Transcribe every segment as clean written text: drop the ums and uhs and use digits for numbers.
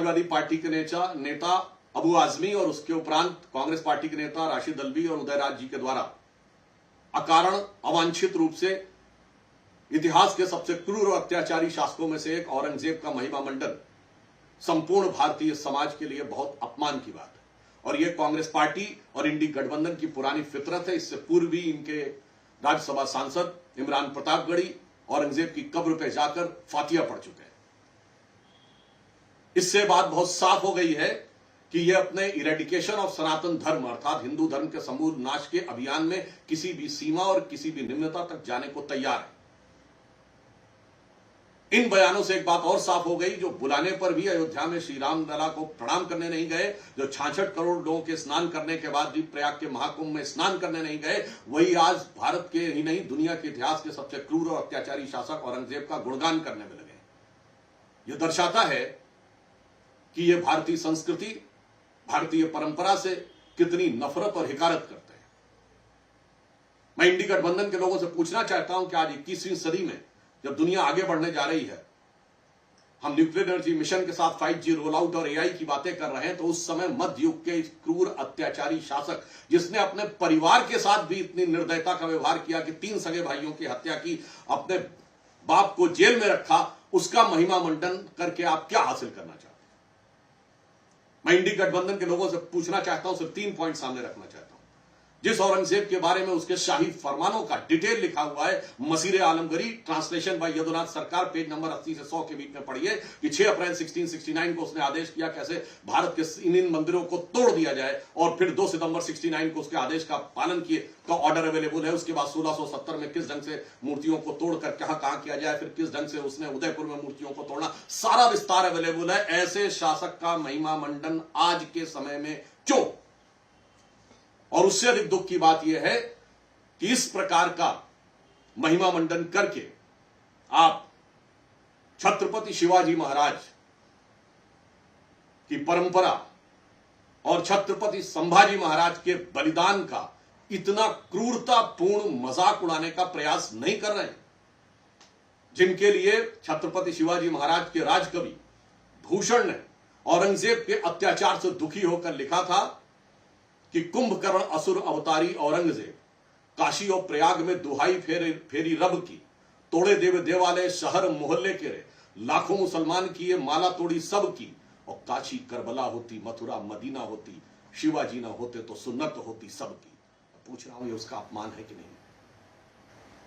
Samajwadi party के नेता अबू आजमी और उसके उपरांत कांग्रेस पार्टी के नेता राशिद अल्वी और उदयराज जी के द्वारा अकारण अवांछित रूप से इतिहास के सबसे क्रूर और अत्याचारी शासकों में से एक औरंगजेब का महिमा मंडन संपूर्ण भारतीय समाज के लिए बहुत अपमान की बात है। और यह कांग्रेस पार्टी और इंडी गठबंधन की पुरानी फितरत है। इससे पूर्व भी इनके राज्यसभा सांसद इमरान प्रतापगढ़ी औरंगजेब की कब्र पर जाकर फातिया पढ़ चुके हैं। इससे बात बहुत साफ हो गई है कि यह अपने इरेडिकेशन ऑफ सनातन धर्म अर्थात हिंदू धर्म के समूल नाश के अभियान में किसी भी सीमा और किसी भी निम्नता तक जाने को तैयार है। इन बयानों से एक बात और साफ हो गई, जो बुलाने पर भी अयोध्या में श्री राम लला को प्रणाम करने नहीं गए, जो 66 करोड़ लोगों के स्नान करने के बाद भी प्रयाग के महाकुंभ में स्नान करने नहीं गए, वही आज भारत के ही नहीं दुनिया के इतिहास के सबसे क्रूर और अत्याचारी शासक औरंगजेब का गुणगान करने में लगे। यह दर्शाता है कि यह भारतीय संस्कृति, भारतीय परंपरा से कितनी नफरत और हिकारत करते हैं। मैं इंडी गठबंधन के लोगों से पूछना चाहता हूं कि आज 21वीं सदी में जब दुनिया आगे बढ़ने जा रही है, हम न्यूक्लियर एनर्जी मिशन के साथ 5G रोल आउट और AI की बातें कर रहे हैं, तो उस समय मध्य युग के इस क्रूर अत्याचारी शासक जिसने अपने परिवार के साथ भी इतनी निर्दयता का व्यवहार किया कि 3 सगे भाइयों की हत्या की, अपने बाप को जेल में रखा, उसका महिमा मंडन करके आप क्या हासिल करना चाहते हैं? मैं इंडी गठबंधन के लोगों से पूछना चाहता हूं, सिर्फ 3 पॉइंट सामने रखना चाहता हूं। जिस औरंगजेब के बारे में उसके शाही फरमानों का डिटेल लिखा हुआ है, मसीरे आलमगीरी, ट्रांसलेशन बाय यदुनाथ सरकार, पेज नंबर 80 से 100 के बीच में पढ़िए कि 6 अप्रैल 1669 को उसने आदेश किया कैसे भारत के इन मंदिरों को तोड़ दिया जाए, और फिर 2 सितंबर 69 को उसके आदेश का पालन किए का ऑर्डर अवेलेबल है। उसके बाद 1670 में किस ढंग से मूर्तियों को तोड़कर कहां किया जाए, फिर किस ढंग से उसने उदयपुर में मूर्तियों को तोड़ना, सारा विस्तार अवेलेबल है। ऐसे शासक का महिमा मंडन आज के समय में क्यों? और उससे अधिक दुख की बात यह है कि इस प्रकार का महिमा मंडन करके आप छत्रपति शिवाजी महाराज की परंपरा और छत्रपति संभाजी महाराज के बलिदान का इतना क्रूरतापूर्ण मजाक उड़ाने का प्रयास नहीं कर रहे हैं, जिनके लिए छत्रपति शिवाजी महाराज के राजकवि भूषण ने औरंगजेब के अत्याचार से दुखी होकर लिखा था कि कुंभकर्ण असुर अवतारी औरंगजेब काशी और प्रयाग में दुहाई फेरी रब की, तोड़े देव देवालय शहर मोहल्ले के रे, लाखों मुसलमान किए माला तोड़ी सब की, और काशी करबला होती मथुरा मदीना होती, शिवाजी ना होते तो सुन्नत होती सबकी। पूछ रहा हूं ये उसका अपमान है कि नहीं?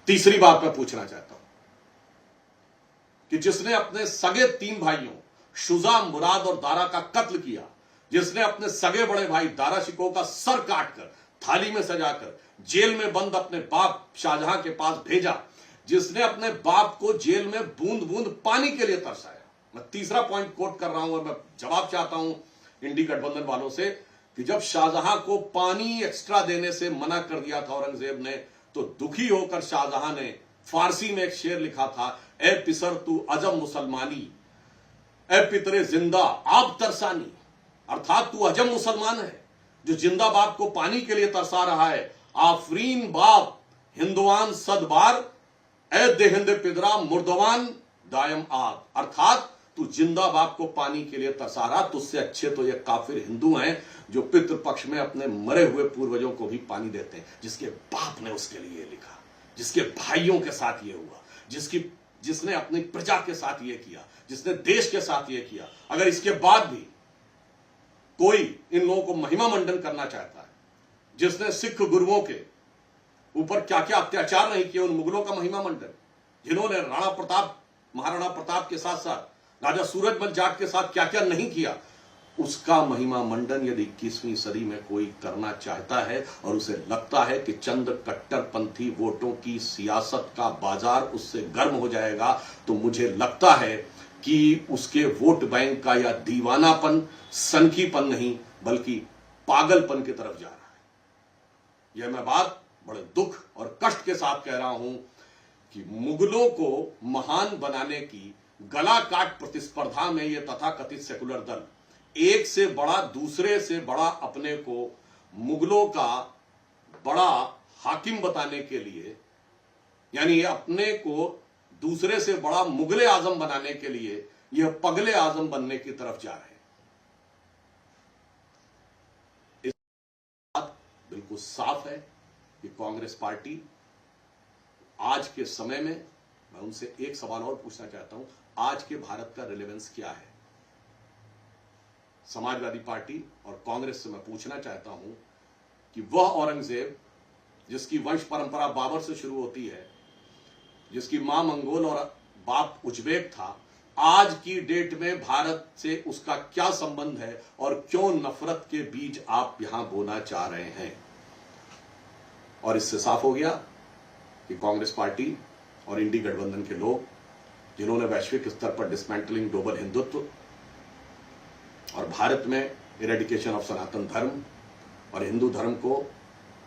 तीसरी बात मैं पूछना चाहता हूं कि जिसने अपने सगे 3 भाइयों शुजा, मुराद और दारा का कत्ल किया, जिसने अपने सगे बड़े भाई दारा शिकोह का सर काटकर थाली में सजाकर जेल में बंद अपने बाप शाहजहां के पास भेजा, जिसने अपने बाप को जेल में बूंद बूंद पानी के लिए तरसाया। मैं तीसरा पॉइंट कोट कर रहा हूं और मैं जवाब चाहता हूं इंडी गठबंधन वालों से कि जब शाहजहां को पानी एक्स्ट्रा देने से मना कर दिया था औरंगजेब ने, तो दुखी होकर शाहजहां ने फारसी में एक शेर लिखा था, ए पिसर तू अजम मुसलमानी, ए पितरे जिंदा आब तरसानी, अर्थात तू अजम मुसलमान है जो जिंदा बाप को पानी के लिए तरसा रहा है। आफरीन बाप हिंदुआन सदबार, ए देहिंद पिदरा मुर्दवान दायम आग, अर्थात तू जिंदा बाप को पानी के लिए तरसा रहा। तुझसे अच्छे तो ये काफिर हिंदू हैं जो पितृपक्ष में अपने मरे हुए पूर्वजों को भी पानी देते हैं। जिसके बाप ने उसके लिए लिखा, जिसके भाइयों के साथ ये हुआ, जिसने अपनी प्रजा के साथ ये किया, जिसने देश के साथ ये किया, अगर इसके बाद भी कोई इन लोगों को महिमा मंडन करना चाहता है, जिसने सिख गुरुओं के ऊपर क्या क्या अत्याचार नहीं किए, उन मुगलों का महिमा मंडन, जिन्होंने राणा प्रताप महाराणा प्रताप के साथ साथ राजा सूरजमल जाट के साथ क्या क्या नहीं किया, उसका महिमा मंडन यदि 21वीं सदी में कोई करना चाहता है और उसे लगता है कि चंद कट्टरपंथी वोटों की सियासत का बाजार उससे गर्म हो जाएगा, तो मुझे लगता है कि उसके वोट बैंक का या दीवानापन, सनकीपन नहीं बल्कि पागलपन की तरफ जा रहा है। यह मैं बात बड़े दुख और कष्ट के साथ कह रहा हूं कि मुगलों को महान बनाने की गला काट प्रतिस्पर्धा में यह तथाकथित सेकुलर दल एक से बड़ा दूसरे से बड़ा अपने को मुगलों का बड़ा हाकिम बताने के लिए, यानी अपने को दूसरे से बड़ा मुगले आजम बनाने के लिए यह पगले आजम बनने की तरफ जा रहे हैं। बिल्कुल साफ है कि कांग्रेस पार्टी आज के समय में, मैं उनसे एक सवाल और पूछना चाहता हूं, आज के भारत का रिलेवेंस क्या है? समाजवादी पार्टी और कांग्रेस से मैं पूछना चाहता हूं कि वह औरंगजेब जिसकी वंश परंपरा बाबर से शुरू होती है, जिसकी मां मंगोल और बाप उज्बेक था, आज की डेट में भारत से उसका क्या संबंध है और क्यों नफरत के बीज आप यहां बोना चाह रहे हैं? और इससे साफ हो गया कि कांग्रेस पार्टी और इंडी गठबंधन के लोग, जिन्होंने वैश्विक स्तर पर डिसमेंटलिंग ग्लोबल हिंदुत्व और भारत में इरेडिकेशन ऑफ सनातन धर्म और हिंदू धर्म को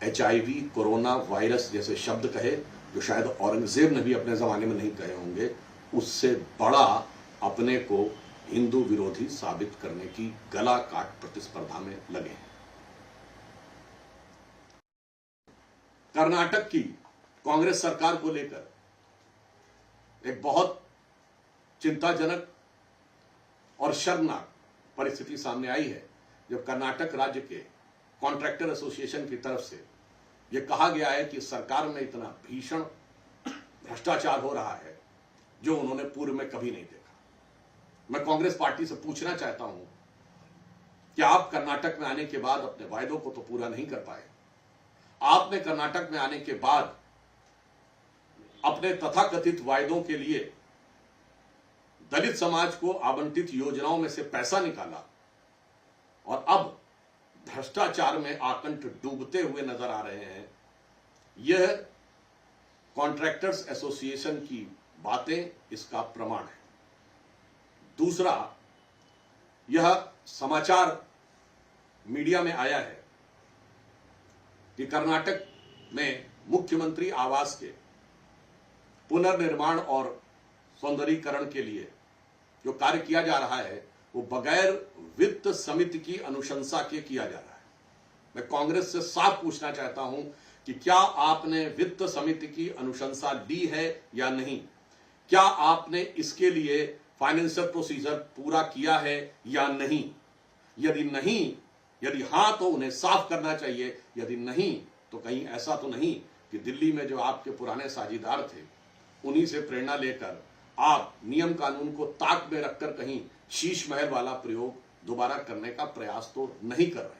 HIV, कोरोना वायरस जैसे शब्द कहे, जो शायद औरंगजेब ने भी अपने जमाने में नहीं कहे होंगे, उससे बड़ा अपने को हिंदू विरोधी साबित करने की गला काट प्रतिस्पर्धा में लगे हैं। कर्नाटक की कांग्रेस सरकार को लेकर एक बहुत चिंताजनक और शर्मनाक परिस्थिति सामने आई है, जब कर्नाटक राज्य के कॉन्ट्रैक्टर एसोसिएशन की तरफ से यह कहा गया है कि सरकार में इतना भीषण भ्रष्टाचार हो रहा है जो उन्होंने पूर्व में कभी नहीं देखा। मैं कांग्रेस पार्टी से पूछना चाहता हूं कि आप कर्नाटक में आने के बाद अपने वायदों को तो पूरा नहीं कर पाए। आपने कर्नाटक में आने के बाद अपने तथाकथित वायदों के लिए दलित समाज को आवंटित योजनाओं में से पैसा निकाला और अब भ्रष्टाचार में आकंठ डूबते हुए नजर आ रहे हैं। यह कॉन्ट्रैक्टर्स एसोसिएशन की बातें इसका प्रमाण है। दूसरा, यह समाचार मीडिया में आया है कि कर्नाटक में मुख्यमंत्री आवास के पुनर्निर्माण और सौंदर्यीकरण के लिए जो कार्य किया जा रहा है वो बगैर वित्त समिति की अनुशंसा के किया जा रहा है। मैं कांग्रेस से साफ पूछना चाहता हूं कि क्या आपने वित्त समिति की अनुशंसा ली है या नहीं? क्या आपने इसके लिए फाइनेंशियल प्रोसीजर पूरा किया है या नहीं? यदि हां तो उन्हें साफ करना चाहिए, यदि नहीं तो कहीं ऐसा तो नहीं कि दिल्ली में जो आपके पुराने साझीदार थे उन्हीं से प्रेरणा लेकर आप नियम कानून को ताक में रखकर कहीं शीश महल वाला प्रयोग दोबारा करने का प्रयास तो नहीं कर रहे।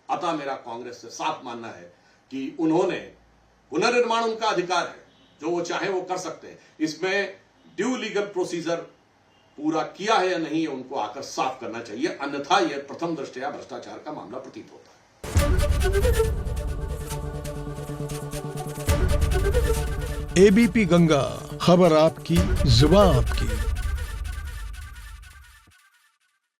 अतः मेरा कांग्रेस से साफ मानना है कि उन्होंने, पुनर्निर्माण उनका अधिकार है, जो वो चाहे वो कर सकते हैं। इसमें ड्यू लीगल प्रोसीजर पूरा किया है या नहीं, उनको आकर साफ करना चाहिए, अन्यथा यह प्रथम दृष्टया भ्रष्टाचार का मामला प्रतीत होता है। ABP गंगा, खबर आपकी, जुबान आपकी।